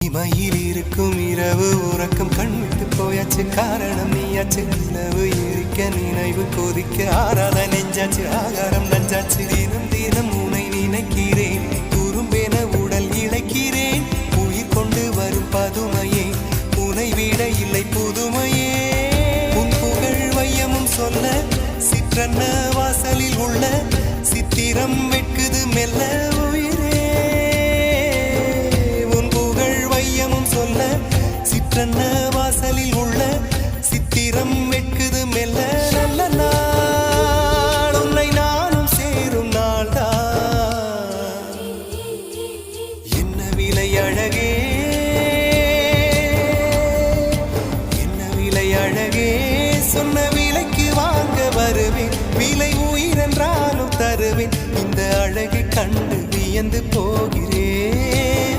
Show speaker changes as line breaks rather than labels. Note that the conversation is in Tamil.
இமையில் இருக்கும் இரவு உறக்கம் கண்விட்டு போயாச்சு காரணம் நீயாச்சு நிலவு எரிக்க நினைவு கொதிக்க ஆறாத நெஞ்சாச்சு ஆகாரம் நஞ்சாச்சு தினம் தினம் உனை நினைக்கிறேன் துரும்பென உடல் இழைக்கிறேன் உயிர் கொண்டு வரும் பதுமையே உனை விட இல்லை புதுமையே உன் புகழ் வையமும் சொல்ல சிற்றன்ன வாசலில் உள்ள சித்திரம் வெட்குது மெல்ல சிற்றன்ன வாசலில் உள்ள சித்திரம் வெட்குது மெல்ல நல்ல நாள் உன்னை நானும் சேரும் நாள்தான் என்ன விலை அழகே என்ன விலை அழகே சொன்ன விலைக்கு வாங்க வருவேன் விலை உயிரென்றாலும் தருவேன் இந்த அழகை கண்டு வியந்து போகிறேன்